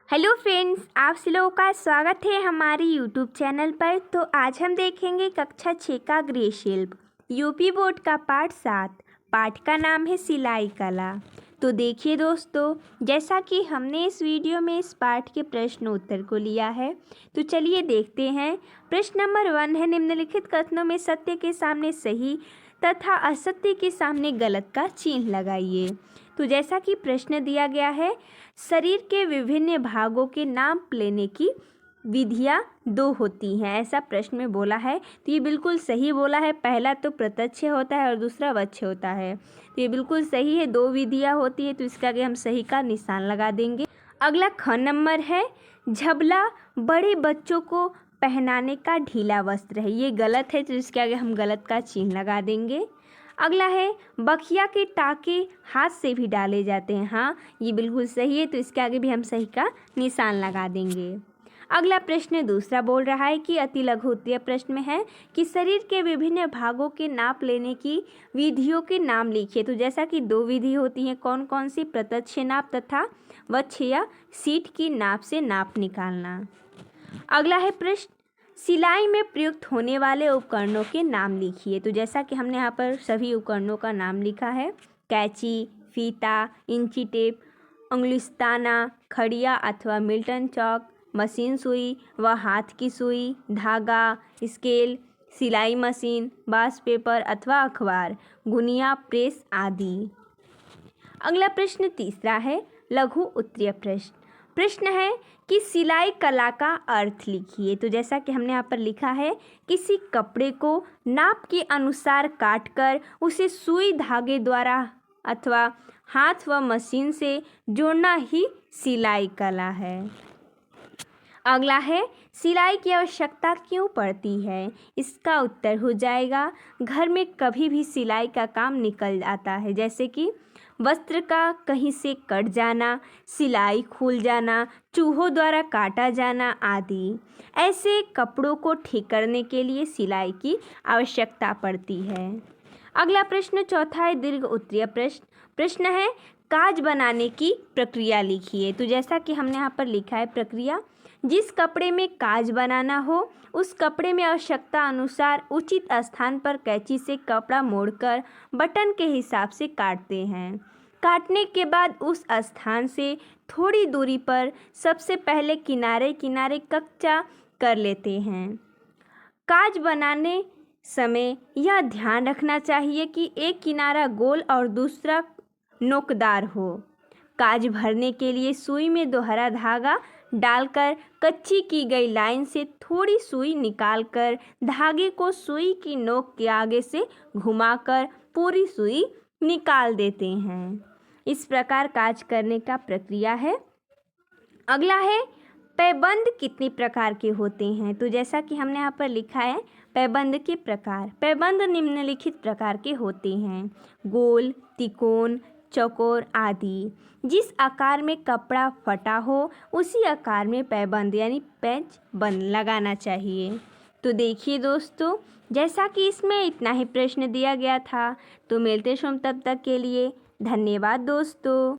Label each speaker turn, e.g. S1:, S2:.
S1: Hello friends, आप सभी लोगों का स्वागत है हमारे यूट्यूब चैनल पर। तो आज हम देखेंगे कक्षा 6 का गृहशिल्प यूपी बोर्ड का पाठ 7। पाठ का नाम है सिलाई कला। तो देखिए दोस्तों, जैसा कि हमने इस वीडियो में इस पाठ के प्रश्न उत्तर को लिया है, तो चलिए देखते हैं। प्रश्न नंबर 1 है, निम्नलिखित कथनों में सत्य के सामने सही तथा असत्य के सामने गलत का चिन्ह लगाइए। तो जैसा कि प्रश्न दिया गया है, शरीर के विभिन्न भागों के नाम लेने की विधियाँ 2 होती हैं, ऐसा प्रश्न में बोला है। तो ये बिल्कुल सही बोला है। पहला तो प्रत्यक्ष होता है और दूसरा वच्छ होता है। तो ये बिल्कुल सही है, 2 विधियाँ होती है, तो इसके आगे हम सही का निशान लगा देंगे। अगला ख नंबर है, झबला बड़े बच्चों को पहनाने का ढीला वस्त्र है। ये गलत है, तो इसके आगे हम गलत का चिन्ह लगा देंगे। अगला है, बखिया के टाके हाथ से भी डाले जाते हैं। हाँ, ये बिल्कुल सही है, तो इसके आगे भी हम सही का निशान लगा देंगे। अगला प्रश्न दूसरा बोल रहा है कि अति लघु उत्तरीय प्रश्न में है कि शरीर के विभिन्न भागों के नाप लेने की विधियों के नाम लिखिए। तो जैसा कि 2 विधि होती हैं, कौन कौन सी? प्रत्यक्ष नाप तथा वक्ष या सीट की नाप से नाप निकालना। अगला है प्रश्न, सिलाई में प्रयुक्त होने वाले उपकरणों के नाम लिखिए। तो जैसा कि हमने यहाँ पर सभी उपकरणों का नाम लिखा है, कैंची, फीता, इंची टेप, उंगलिस्ताना, खड़िया अथवा मिल्टन चौक, मशीन सुई व हाथ की सुई, धागा, स्केल, सिलाई मशीन, बास पेपर अथवा अखबार, गुनिया, प्रेस आदि। अगला प्रश्न तीसरा है, लघु उत्तरीय प्रश्न। प्रश्न है कि सिलाई कला का अर्थ लिखिए। तो जैसा कि हमने यहाँ पर लिखा है, किसी कपड़े को नाप के अनुसार काटकर उसे सुई धागे द्वारा अथवा हाथ व मशीन से जोड़ना ही सिलाई कला है। अगला है, सिलाई की आवश्यकता क्यों पड़ती है? इसका उत्तर हो जाएगा, घर में कभी भी सिलाई का काम निकल आता है, जैसे कि वस्त्र का कहीं से कट जाना, सिलाई खुल जाना, चूहों द्वारा काटा जाना आदि। ऐसे कपड़ों को ठीक करने के लिए सिलाई की आवश्यकता पड़ती है। अगला प्रश्न चौथा है, दीर्घ उत्तरीय प्रश्न। प्रश्न है, काज बनाने की प्रक्रिया लिखिए। तो जैसा कि हमने यहाँ पर लिखा है प्रक्रिया, जिस कपड़े में काज बनाना हो उस कपड़े में आवश्यकता अनुसार उचित स्थान पर कैंची से कपड़ा मोड़कर बटन के हिसाब से काटते हैं। काटने के बाद उस स्थान से थोड़ी दूरी पर सबसे पहले किनारे किनारे कच्चा कर लेते हैं। काज बनाने समय यह ध्यान रखना चाहिए कि एक किनारा गोल और दूसरा नोकदार हो। काज भरने के लिए सुई में दोहरा धागा डालकर कच्ची की गई लाइन से थोड़ी सुई निकालकर धागे को सुई की नोक के आगे से घुमाकर पूरी सुई निकाल देते हैं। इस प्रकार काज करने का प्रक्रिया है। अगला है, पैबंद कितने प्रकार के होते हैं? तो जैसा कि हमने यहाँ पर लिखा है, पैबंद के प्रकार। पैबंद निम्नलिखित प्रकार के होते हैं, गोल, तिकोन, चौकोर आदि। जिस आकार में कपड़ा फटा हो उसी आकार में पैबंद यानी पैच बंद लगाना चाहिए। तो देखिए दोस्तों, जैसा कि इसमें इतना ही प्रश्न दिया गया था। तो मिलते हैं तब तक के लिए धन्यवाद दोस्तों।